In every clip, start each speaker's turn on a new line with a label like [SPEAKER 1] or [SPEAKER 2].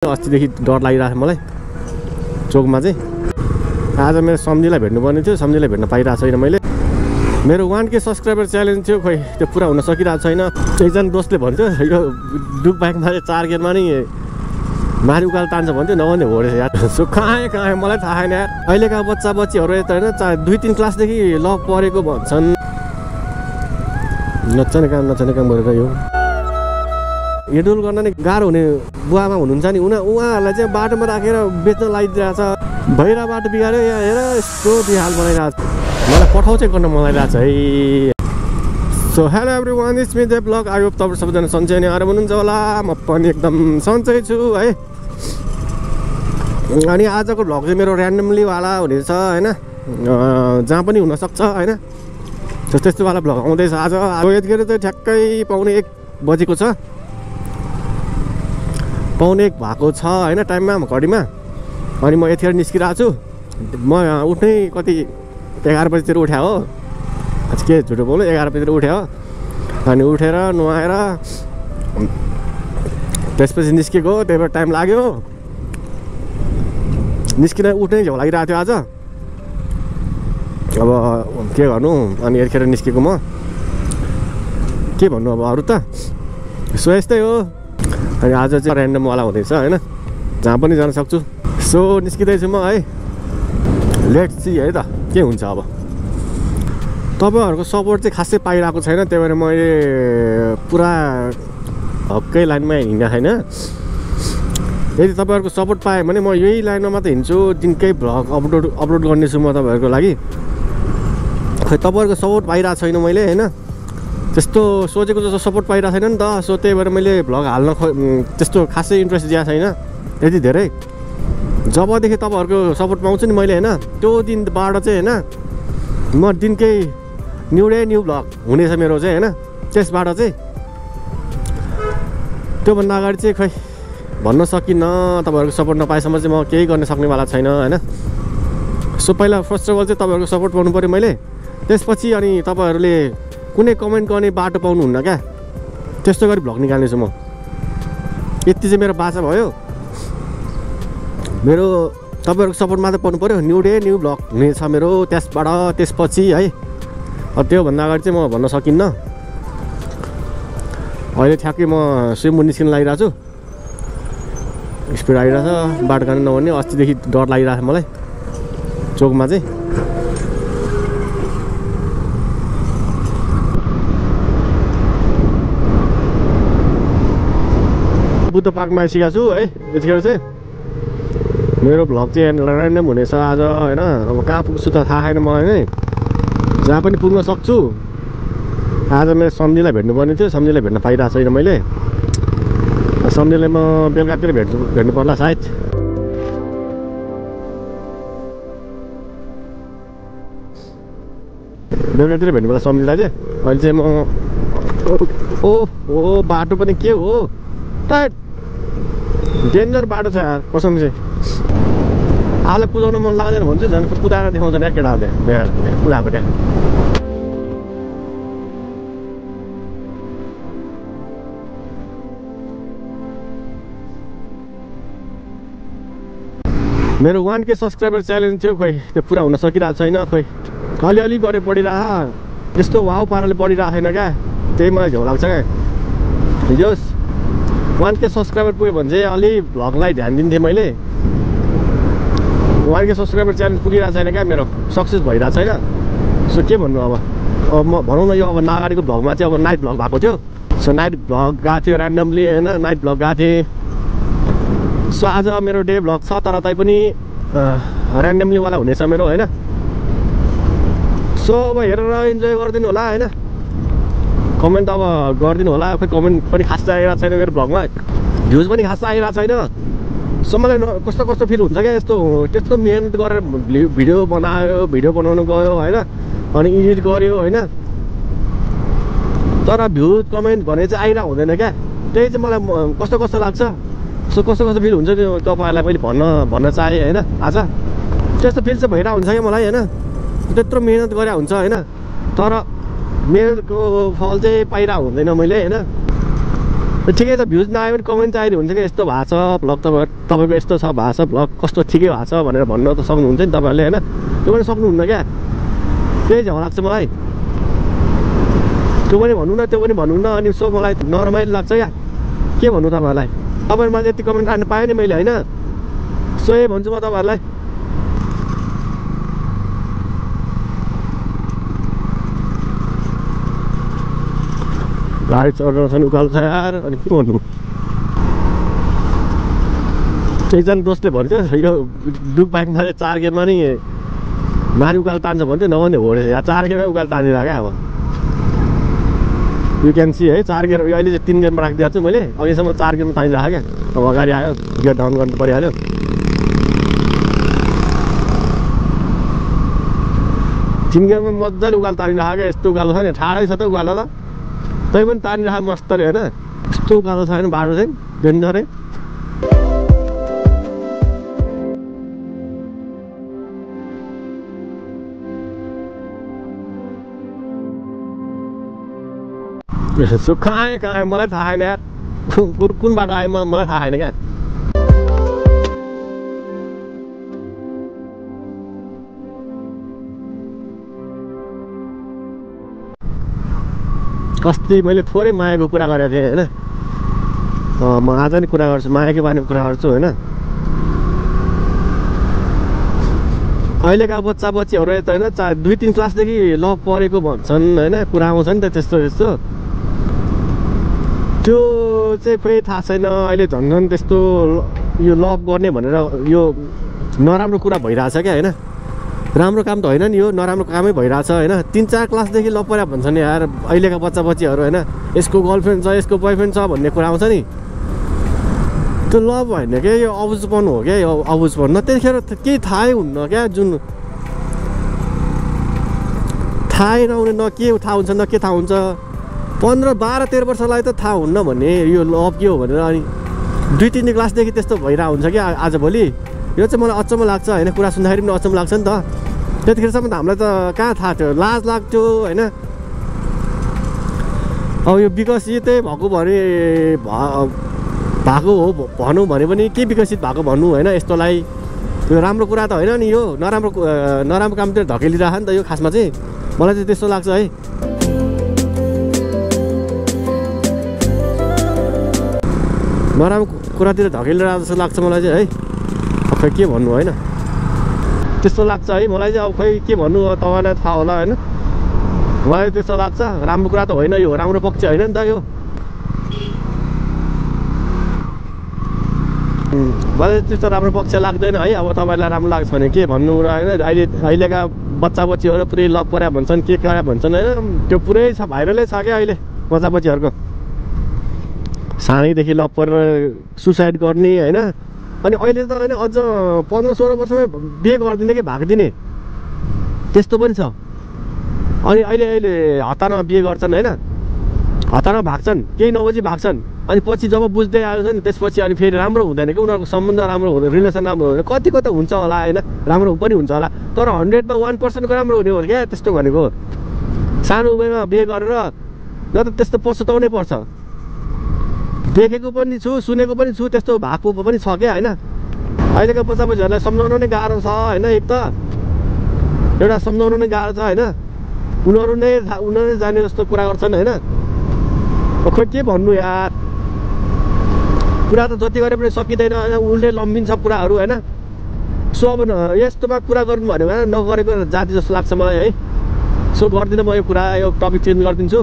[SPEAKER 1] अस्तिदेखि डर लागिरहेको थियो मलाई चोकमा चाहिँ। आज मेरो सम्झीलाई भेट्नुपर्ने थियो, सम्झीलाई भेट्न पाइरहेको छैन मैले। मेरो 1K सब्सक्राइबर च्यालेन्ज थियो, खोइ त्यो पुरा हुन सकिरहेको छैन। एकजना दोस्तले भन्थ्यो यो डुक बाइकमा चाहिँ 4 गियरमा नि माथि उकालो तान्छ भन्थ्यो, नभन्दै हो रहेछ यार। सो कहाँ मलाई थाहा छैन यार। अहिलेका बच्चा बच्चीहरू यता होइन 2-3 क्लासदेखि ल परेको भन्छन्। नचने काम गरेर यो हिँडुल गर्न नै गाह्रो हुने बुवामा हुनुहुन्छ नि, उहाँहरूलाई चाहिँ बाटोमा राखेर बेच्न लगाइदिरहेको छ। भैरा बाटो बिगाऱ्यो यहाँ हेर, यस्तो बिहाल बनाइरहेको छ। मलाई पठाउ चाहिँ गर्न मनलागिरहेको छ है। So hello everyone, it's me Dev blog. I hope तपाईँ सबैजना सन्चै नै आएर हुनुहुन्छ होला। म पनि एकदम सन्चै छु है। अनि आजको भ्लग चाहिँ मेरो ऱ्यान्डमलीवाला हुनेछ होइन, जहाँ पनि हुनसक्छ होइन, त्यस्तोवाला भ्लग आउँदैछ आज। यतिखेर चाहिँ ठ्याक्कै 1:45 बजेको छ, 1:45 भएको छ होइन टाइममा घडीमा। अनि म यतिखेर निस्किरहेको छु। म उठ्नै कति 11 बजीतिर उठ्या हो, आज के झुटो बोल्नु, 11 बजीतिर उठ्या हो। अनि उठेर नुहाएर त्यसपछि निस्केको, त्यही भएर टाइम लाग्यो। निस्किन उठ्नै झ्याउ लागिरहेको थियो आज। अब के गर्नु, अनि यतिखेर निस्केको म के भन्नु अब अरू त। सो यस्तै हो। अनि आज चाहिँ ऱ्यान्डमवाला हुँदैछ होइन, जहाँ पनि जान सक्छु। सो निस्किँदैछु म है, लेट्स सी है त के हुन्छ। अब तपाईँहरूको सपोर्ट चाहिँ खासै पाइरहेको छैन, त्यही भएर मैले पुरा हक्कै लाइनमा हिँडेको छैन। यदि तपाईँहरूको सपोर्ट पाएँ भने म यही लाइनमा मात्रै हिँड्छु, दिनकै भ्लग अपलोड गर्नेछु म तपाईँहरूको लागि। खै तपाईँहरूको सपोर्ट पाइरहेको छैन मैले होइन, त्यस्तो सोचेको जस्तो सपोर्ट पाइरहेको छैन नि त। सो त्यही भएर मैले भ्लग हाल्न त्यस्तो खासै इन्ट्रेस्ट दिएको छैन यति धेरै। जबदेखि तपाईँहरूको सपोर्ट पाउँछु नि मैले होइन, त्यो दिनबाट चाहिँ होइन म दिनकै न्यू भ्लग हुनेछ मेरो चाहिँ होइन। त्यसबाट चाहिँ त्योभन्दा अगाडि चाहिँ खै भन्न सकिनँ। तपाईँहरूको सपोर्ट नपाएसम्म चाहिँ म केही गर्न सक्नेवाला छैन होइन। सो पहिला फर्स्ट अफ अल चाहिँ तपाईँहरूको सपोर्ट पाउनु पऱ्यो मैले, त्यसपछि अनि तपाईँहरूले कुनै कमेन्ट गर्ने बाटो पाउनुहुन्न क्या, त्यस्तो गरी भ्लग निकाल्नेछु म। यति चाहिँ मेरो बाचा भयो। मेरो तपाईँहरूको सपोर्ट मात्रै पाउनु पऱ्यो, न्यू भ्लग हुनेछ मेरो त्यसपछि है। अब त्योभन्दा अगाडि चाहिँ म भन्न सकिन्न। अहिले ठ्याक्कै म स्विम निस्किन लागिरहेको छु, स्पिड आइरहेछ, बाटो खानु नभन्ने। अस्तिदेखि डर लागिरहेको मलाई चोकमा चाहिँ। बुद्ध पार्कमा आइसकेको छु है। यतिखेर चाहिँ मेरो भ्लग चाहिँ ऱ्यान्डम हुनेछ आज होइन। अब कहाँ पुग्छु त थाहा छैन मलाई नै, जहाँ पनि पुग्न सक्छु। आज मेरो सम्झीलाई भेट्नुपर्ने थियो, सम्झीलाई भेट्न पाइरहेको छैन मैले। सम्झीलाई म बेलुकातिर भेट्नु पर्ला सायद। बेलुकातिर भेट्नु पर्ला सम्झीलाई चाहिँ। अहिले चाहिँ म ओ बाटो पनि के हो त, डेन्जर बाटो छ यार कसम चाहिँ। आफूलाई कुदाउन मन लाग्दैन भन्छ, झन् कुदाएर देखाउँछ क्या केटाहरूले कुदाएको त्यहाँ। मेरो 1K सब्सक्राइबर च्यालेन्ज थियो, खोइ त्यो पुरा हुन सकिरहेको छैन। खोइ अलिअलि गरेर पढिरह, त्यस्तो वाउ पाराले पढिरहेको छैन क्या, त्यही मलाई झ्याउ लाग्छ क्या। हिजोस् 1K सब्सक्राइबर पुग्यो भने चाहिँ अलि भ्लगलाई ध्यान दिन्थेँ मैले। 1K सब्सक्राइबर च्यालेन्ज पुगिरहेको छैन क्या, मेरो सक्सेस भइरहेको छैन। सो के भन्नु अब म भनौँ न, यो अब नगाडीको भ्लगमा चाहिँ अब नाइट भ्लग भएको थियो। सो नाइट भ्लग गएको थियो ऱ्यान्डमली होइन, नाइट भ्लग गएको थिएँ। सो आज मेरो डे भ्लग छ, तर तैपनि ऱ्यान्डमलीवाला हुनेछ मेरो होइन। सो अब हेरेर इन्जोय गरिदिनु होला होइन, कमेन्ट अब गरिदिनु होला। खोइ कमेन्ट पनि खासै आइरहेको छैन मेरो भ्लगमा, भ्युज पनि खासै आइरहेको छैन। सो मलाई कस्तो फिल हुन्छ क्या, त्यस्तो मिहिनेत गरेर भिडियो बनाउनु गयो होइन, अनि एडिट गऱ्यो होइन, तर भ्युज कमेन्ट भने चाहिँ आइरहेको हुँदैन क्या। त्यही चाहिँ मलाई कस्तो लाग्छ। सो कस्तो फिल हुन्छ त्यो तपाईँहरूलाई मैले भन्न चाहेँ होइन। आज त्यस्तो फिल चाहिँ भइरहेको हुन्छ क्या मलाई होइन, त्यत्रो मिहिनेत गरे हुन्छ होइन, तर मेहनतको फल चाहिँ पाइरहेको हुँदैन मैले होइन। ठिकै छ, भ्युज नआयो भने कमेन्ट चाहिने हुन्छ कि यस्तो भएको छ भ्लग तपाईँको यस्तो छ भएको छ भ्लग कस्तो ठिकै भएको छ भनेर भन्न त सक्नुहुन्छ नि तपाईँहरूले होइन। त्यो पनि सक्नुहुन्न क्या, त्यही झ्याउ लाग्छ मलाई। त्यो पनि भन्नु न त्यो पनि भन्नु न, अनि सो मलाई नरमाइलो लाग्छ क्या। के भन्नु तपाईँहरूलाई, तपाईँहरू मैले यति कमेन्ट राख्नु पाएँ नि मैले होइन, सो यही भन्छु म तपाईँहरूलाई। गाडी चढ्न उकालो छ यार, अनि के भन्नु। एकजना दोस्तले भन्थ्यो यो डुक बाइकमा 4 गियरमा नि माथि उकालो तान्छ भन्थ्यो, नभन्दै हो रहेछ या 4 गियरमै उकालो तानेर क्या। अब यु क्यान सी है 4 गियर, अहिले चाहिँ 3 गियरमा राखिदिएको छु मैले, अहिलेसम्म 4 गियरमा तानिरहेको क्या। अब अगाडि आयो गियर डाउन गर्नु परिहाल्यो। तिन गियरमा मजाले उकालो तानिरहेको क्या, यस्तो उकालो छ नि, ठाडै छ त उकालो त, तै पनि तानिरहेको मस्त रे होइन। यस्तो उकालो छ होइन बाटो चाहिँ डेन्जरै। यसो कहाँ मलाई थाहा छैन यार, कुन बाटो आयो मलाई थाहा छैन क्या। अस्ति मैले थोरै मायाको कुरा गरेको थिएँ होइन, म आज नि कुरा गर्छु, मायाकै बारेमा कुरा गर्छु होइन। अहिलेका बच्चा बच्चीहरू त होइन 2-3 क्लासदेखि लभ परेको भन्छन् होइन, कुरा आउँछ नि त त्यस्तो। त्यो चाहिँ खोइ थाहा छैन, अहिले झन् त्यस्तो यो लभ गर्ने भनेर यो नराम्रो कुरा भइरहेछ क्या होइन। राम्रो काम त होइन नि, यो नराम्रो कामै भइरहेछ होइन। 3-4 क्लासदेखि लभ पऱ्यो भन्छन् नि यार अहिलेका बच्चा बच्चीहरू होइन। यसको गर्लफ्रेन्ड छ, यसको बोयफ्रेन्ड छ भन्ने कुरा आउँछ नि, त्यो लभ होइन क्या, यो अबुझपन हो क्या, यो अबुझपन। न त्यतिखेर केही थाहै हुन्न क्या, जुन थाहै नहुने, न के थाहा हुन्छ न के थाहा हुन्छ। 15, 12, 13 वर्षलाई त थाहा हुन्न भन्ने यो लभ के हो भनेर, अनि 2-3 क्लासदेखि त्यस्तो भइरहेको हुन्छ क्या आजभोलि। यो चाहिँ मलाई अचम्म लाग्छ होइन, कुरा सुन्दाखेरि पनि अचम्म लाग्छ नि त। त्यतिखेरसम्म त हामीलाई त कहाँ थाहा थियो, लाज लाग्थ्यो होइन। अब यो विकसितै भएको हो भनौँ भने पनि के विकसित भएको भन्नु होइन, यस्तोलाई यो राम्रो कुरा त होइन नि, यो नराम्रो कामतिर धकेलिरहेको नि त यो खासमा चाहिँ, मलाई चाहिँ त्यस्तो लाग्छ है। नराम्रो कुरातिर धकेलिरहेको जस्तो लाग्छ मलाई चाहिँ है। अब खै के भन्नु होइन, त्यस्तो लाग्छ है मलाई चाहिँ। अब खै के भन्नु, तपाईँलाई थाहा होला होइन, मलाई त्यस्तो लाग्छ। राम्रो कुरा त होइन यो, राम्रो पक्ष होइन नि त यो। मलाई त्यस्तो राम्रो पक्ष लाग्दैन है। अब तपाईँलाई राम्रो लाग्छ भने के भन्नु र होइन। अहिलेका बच्चा बच्चीहरू पुरै लभ पऱ्या भन्छन्, के क्या भन्छन् होइन, त्यो पुरै छ, भाइरलै छ क्या अहिले बच्चा बच्चीहरूको। सानैदेखि लभ परेर सुसाइड गर्ने होइन। अनि अहिले त होइन अझ 15-16 वर्षमै बिहे गरिदिने कि भागिदिने त्यस्तो पनि छ। अनि अहिले हतारमा बिहे गर्छन् होइन, हतारमा भाग्छन्, केही नबुझी भाग्छन्। अनि पछि जब बुझ्दै आउँछ नि त्यसपछि अनि फेरि राम्रो हुँदैन कि उनीहरूको सम्बन्ध राम्रो हुँदैन, रिलेसन राम्रो हुँदैन। कतिको त हुन्छ होला होइन, राम्रो पनि हुन्छ होला, तर 100मा 1%को राम्रो हुने हो क्या त्यस्तो भनेको। सानो उमेरमा बिहे गरेर न त त्यस्तो पछुताउनै पर्छ। देखेको पनि छु, सुनेको पनि छु, त्यस्तो भएको पनि छ क्या होइन। अहिलेको बच्चा बच्चीहरूलाई सम्झाउनु नै गाह्रो छ होइन। एक त एउटा सम्झाउनु नै गाह्रो छ होइन, उनीहरू नै जाने जस्तो कुरा गर्छन् होइन। खोइ के भन्नु यार, कुरा त जति गरे पनि सकिँदैन होइन, उल्टै लम्बिन्छ कुराहरू होइन। सो अब यस्तोमा कुरा गर्नु भन्यो भने नगरेको जाति जस्तो लाग्छ मलाई है। सो गर्दिनँ म यो कुरा, यो टपिक चेन्ज गरिदिन्छु।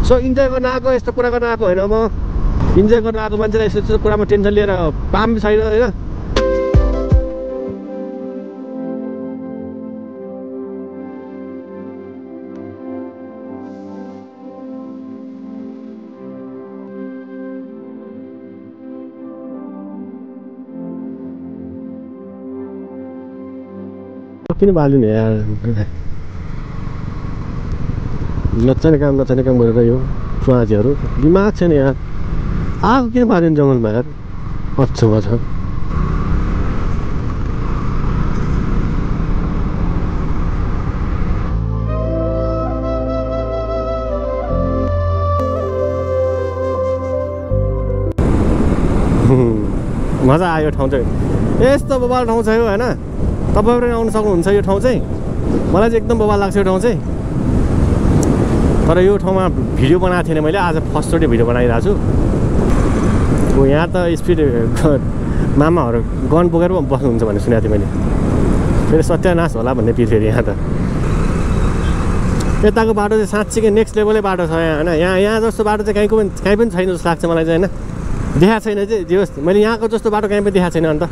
[SPEAKER 1] सो इन्जोय गर्न आएको, यस्तो कुरा गर्न आएको होइन म। इन्जोय गर्न आएको मान्छेलाई यस्तो कुरामा टेन्सन लिएर काम छैन होइन। किन बाल्दिने यार, नचाहिने काम गरेर यो चुवाजीहरू दिमाग छैन यार। आगो किन बाल्दिने जङ्गलमा यार, अचम्म छ। मजा आयो ठाउँ चाहिँ यस्तो बबाल ठाउँ छ यो हैन तपाईहरु आउन सक्नुहुन्छ यो ठाउँ चाहिँ मलाई चाहिँ एकदम बबाल लाग्छ यो ठाउँ चाहिँ तर यो ठाउँमा भिडियो बनाएको थिएन मैले आज फर्स्ट चोटि भिडियो बनाइरहेको छु यहाँ त स्पिड मामाहरू गन बोकेर बस्नुहुन्छ भन्ने सुनेको थिएँ मैले फेरि सत्यानाश होला भन्ने फेरि यहाँ त यताको बाटो चाहिँ साँच्चीकै नेक्स्ट लेभलै बाटो छ यहाँ हैन यहाँ जस्तो बाटो चाहिँ कहीँ पनि छैन जस्तो लाग्छ मलाई चाहिँ हैन देखाएको छैन चाहिँ जे होस् मैले यहाँको जस्तो बाटो कहीँ पनि देखाएको छैन अन्त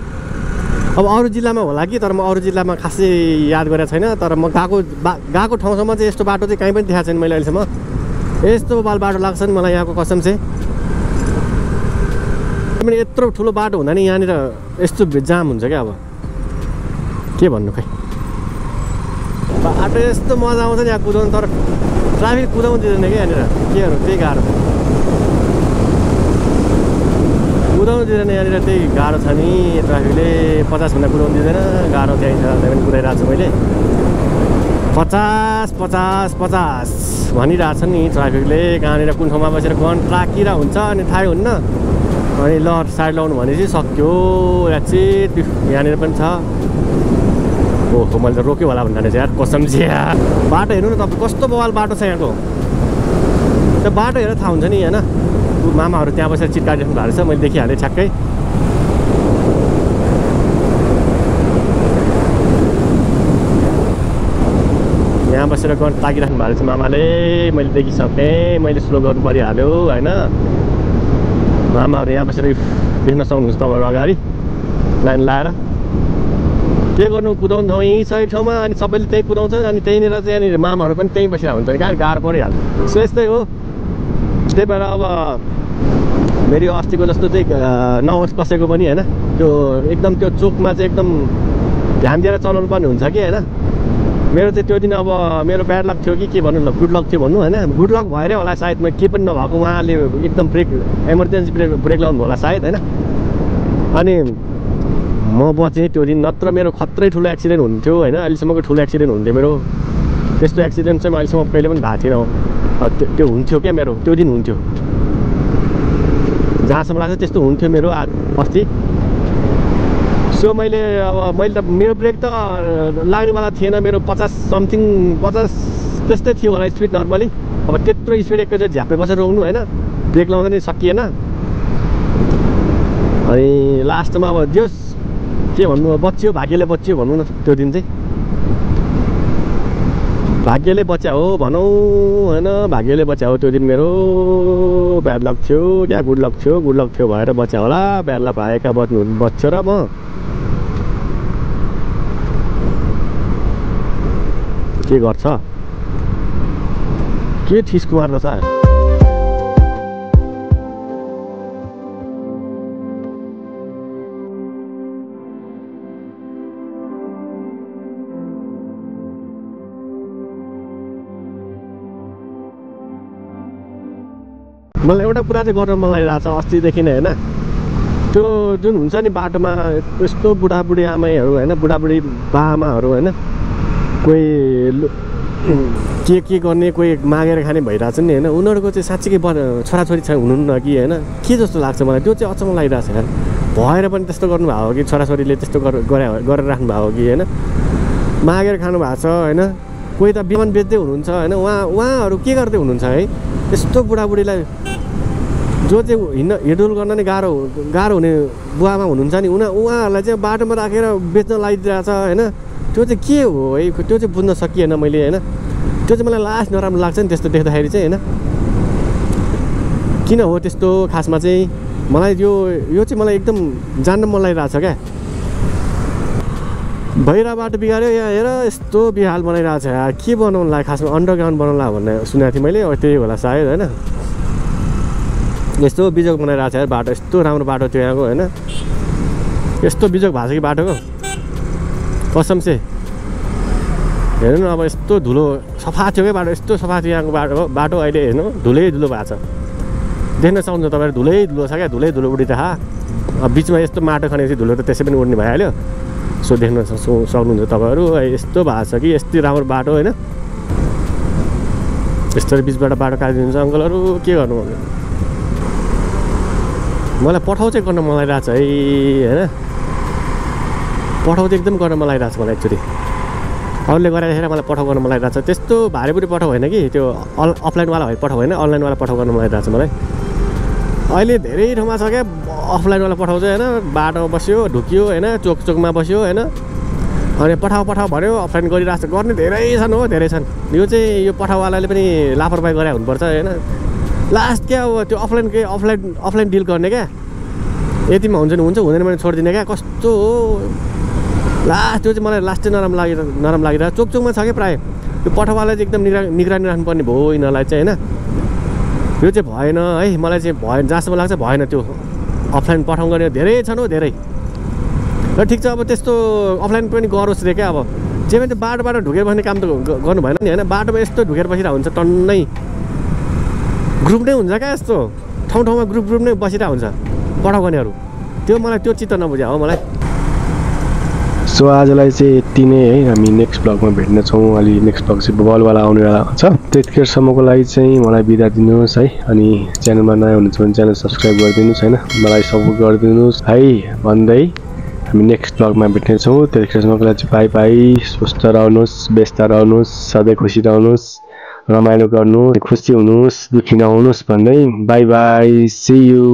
[SPEAKER 1] अब अरू जिल्लामा होला कि तर म अरू जिल्लामा खासै याद गरेको छैन तर म गएको ठाउँसम्म चाहिँ यस्तो बाटो चाहिँ कहीँ पनि देखाएको छैन मैले अहिलेसम्म यस्तो बाटो लाग्छ नि मलाई यहाँको कसम चाहिँ यत्रो ठुलो बाटो हुँदा नि यहाँनिर यस्तो जाम हुन्छ क्या अब के भन्नु खै बाटो यस्तो मजा आउँछ नि यहाँ कुदाउनु तर ट्राफिक कुदाउनु दिँदैन क्या यहाँनिर के गर्नु त्यही गाह्रो कुदाउनु दिँदैन यहाँनिर त्यही गाह्रो छ नि ट्राफिकले 50 भन्दा कुदाउनु दिँदैन गाह्रो त्यहीँ छ त्यही पनि कुदाइरहेको छु मैले 50 50 50 भनिरहेको छ नि ट्राफिकले कहाँनिर कुन ठाउँमा बसेर गन ट्राकिरा हुन्छ अनि थाहै हुन्न अनि ल साइड लाउनु भनेपछि सक्यो याचित यहाँनिर पनि छ ओहो मैले त रोक्यो होला भन्दा चाहिँ यार कसम चाहिँ बाटो हेर्नु न तपाईँ कस्तो बवाल बाटो छ यहाँको त्यो बाटो हेरेर थाहा हुन्छ नि होइन मामाहरू त्यहाँ बसेर चिटकाइराख्नु भएको रहेछ मैले देखिहालेँ ठ्याक्कै यहाँ बसेर गन ताकिराख्नु भएको रहेछ मामाले मैले देखिसकेँ मैले स्लो गर्नु परिहाल्यो होइन मामाहरू यहाँ बसेर देख्न सक्नुहुन्छ तपाईँहरू अगाडि लाइन लाएर के गर्नु कुदाउनु ठाउँ यहीँ छ एक ठाउँमा अनि सबैले त्यहीँ कुदाउँछ अनि त्यहीँनिर चाहिँ यहाँनिर मामाहरू पनि त्यहीँ बसिरहेको हुन्छ कहाँ गाह्रो परिहाल्छ सो यस्तै हो त्यही भएर अब फेरि अस्तिको जस्तो चाहिँ नहोस् कसैको पनि होइन त्यो एकदम त्यो चोकमा चाहिँ एकदम ध्यान दिएर चलाउनु पर्ने हुन्छ कि होइन मेरो चाहिँ त्यो दिन अब मेरो ब्याड लक थियो कि के भन्नु न गुड लक थियो भन्नु होइन गुड लक भएरै होला सायद म के पनि नभएको उहाँले एकदम एमर्जेन्सी ब्रेक लाउनु होला सायद होइन अनि म बचेँ त्यो दिन नत्र मेरो खत्रै ठुलो एक्सिडेन्ट हुन्थ्यो होइन अहिलेसम्मको ठुलो एक्सिडेन्ट हुन्थ्यो मेरो त्यस्तो एक्सिडेन्ट चाहिँ म अहिलेसम्म कहिले पनि भएको थिएन त्यो हुन्थ्यो क्या मेरो त्यो दिन हुन्थ्यो जहाँसम्म लाग्छ त्यस्तो हुन्थ्यो मेरो अस्ति सो मैले त मेरो ब्रेक त लाग्नेवाला थिएन मेरो 50 समथिङ 50 त्यस्तै थियो होला स्पिड नर्मली अब त्यत्रो स्पिड एकैचोटि झ्याप्पै बसेर रोक्नु होइन ब्रेक लाउँदा नि सकिएन अनि लास्टमा अब जोस् के भन्नु बच्यो भाग्यले बच्यो भन्नु न त्यो दिन चाहिँ भाग्यले बच्चा हो भनौँ होइन भाग्यले बच्चा हो त्यो दिन मेरो ब्याड लक थियो क्या गुड लक थियो भएर बच्चा होला ब्याड लक भएका बच्यो र म के गर्छ के ठिस्को मार्दछ मलाई एउटा कुरा चाहिँ गर्न मन लागिरहेको छ अस्तिदेखि नै होइन त्यो जुन हुन्छ नि बाटोमा यस्तो बुढाबुढी आमाहरू होइन बुढाबुढी बाआमाहरू होइन कोही के गर्ने कोही मागेर खाने भइरहेछ नि होइन उनीहरूको चाहिँ साँच्चीकै छोराछोरी छ हुनुहुन्न कि होइन के जस्तो लाग्छ मलाई त्यो चाहिँ अचम्म लागिरहेको छ यार भएर पनि त्यस्तो गर्नुभएको हो कि छोराछोरीले त्यस्तो गरेर राख्नु भएको हो कि होइन मागेर खानु भएको छ होइन कोही त बिमान बेच्दै हुनुहुन्छ होइन उहाँहरू के गर्दै हुनुहुन्छ है यस्तो बुढाबुढीलाई जो चाहिँ हिँडडुल गर्न नै गाह्रो हुने बुवामा हुनुहुन्छ नि उहाँहरूलाई चाहिँ बाटोमा राखेर बेच्न लगाइदिरहेको छ होइन त्यो चाहिँ के हो है त्यो चाहिँ बुझ्न सकिएन मैले होइन त्यो चाहिँ मलाई लास्ट नराम्रो लाग्छ नि त्यस्तो देख्दाखेरि चाहिँ होइन किन हो त्यस्तो खासमा चाहिँ मलाई यो चाहिँ मलाई एकदम जान्न मन लागिरहेको छ क्या भैरा बाटो बिगाऱ्यो यहाँ हेर यस्तो बिहाल बनाइरहेको छ यार के बनाउनुलाई खासमा अन्डरग्राउन्ड बनाउनुला भन्ने सुनेको थिएँ मैले त्यही होला सायद होइन यस्तो बिजोग बनाइरहेको छ यार बाटो यस्तो राम्रो बाटो थियो यहाँको होइन यस्तो बिजोग भएको छ कि बाटोको कसम चाहिँ हेर्नु न अब यस्तो धुलो सफा थियो क्या बाटो यस्तो सफा थियो यहाँको बाटो अहिले हेर्नु धुलै धुलो भएको छ देख्न सक्नुहुन्छ तपाईँहरू धुलै धुलो छ क्या धुलै धुलो उडिरह अब बिचमा यस्तो माटो खनेपछि धुलो त त्यसै पनि उड्ने भइहाल्यो सो देख्न सक्नुहुन्छ तपाईँहरू यस्तो भएको छ कि यस्तै राम्रो बाटो होइन यस्तो बिचबाट बाटो काटिदिनुहुन्छ अङ्कलहरू के गर्नु मलाई पठाउ चाहिँ गर्न मलाई रहेछ है हैन पठाउ चाहिँ एकदम गर्न मलाई रहेछ मलाई एक्चुअली अरूले गराइरहेर मलाई पठाउ गर्न मलाई रहेछ त्यस्तो भारीपुरी पठाउ होइन कि त्यो अफलाइनवाला भए पठाउ होइन अनलाइनवाला पठाउ गर्न मलाई रहेछ मलाई अहिले धेरै ठाउँमा छ क्या अफलाइनवाला पठाउ चाहिँ होइन बाटोमा बस्यो ढुक्यो होइन चोकमा बस्यो होइन अनि पठाउ भन्यो अफलाइन गरिरहेको छ गर्ने धेरै छन् हो धेरै छन् यो चाहिँ यो पठाउवालाले पनि लापरवाही गरे हुनुपर्छ होइन लास्ट क्या अब त्यो अफलाइन डिल गर्ने क्या यतिमा हुन्छ नि हुन्छ हुँदैन भने छोडिदिने क्या कस्तो हो लास्ट त्यो चाहिँ मलाई लास्ट चाहिँ नराम्रो लागिरहेको चोकमा छ क्या प्रायः यो पठाउवालाई चाहिँ एकदम निगरानी राख्नुपर्ने भयो यिनीहरूलाई चाहिँ होइन यो चाहिँ भएन है मलाई चाहिँ भएन जहाँसम्म लाग्छ भएन त्यो अफलाइन पठाउँ गर्ने धेरै छन् हो धेरै र ठिक छ अब त्यस्तो अफलाइन पनि गरोस् रे क्या अब जे पनि त्यो बाटो ढुकेर बस्ने काम त गर्नु भएन नि होइन बाटोमा यस्तो ढुकेर बसिरहेको हुन्छ टन्नै ग्रुप नै हुन्छ क्या यस्तो ठाउँमा ग्रुप नै बसिरहेको हुन्छ पठाउ गर्नेहरू त्यो मलाई त्यो चित्त नबुझ्या हो मलाई
[SPEAKER 2] सो आजलाई चाहिँ यति नै है हामी नेक्स्ट ब्लगमा भेट्नेछौँ अलि नेक्स्ट ब्लग चाहिँ बलवाला आउनेवाला छ त्यतिखेरसम्मको लागि चाहिँ मलाई बिदा दिनुहोस् है अनि च्यानलमा नयाँ हुनुहुन्छ भने च्यानल सब्सक्राइब गरिदिनुहोस् होइन मलाई सपोर्ट गरिदिनुहोस् है भन्दै हामी नेक्स्ट ब्लगमा भेट्नेछौँ त्यतिखेरसम्मको लागि चाहिँ बाई स्वस्थ रहनुहोस् व्यस्त रहनुहोस् सधैँ खुसी रहनुहोस् रमाइलो गर्नुहोस् खुसी हुनुहोस् दुखी नहुनुहोस् भन्दै बाई सी यू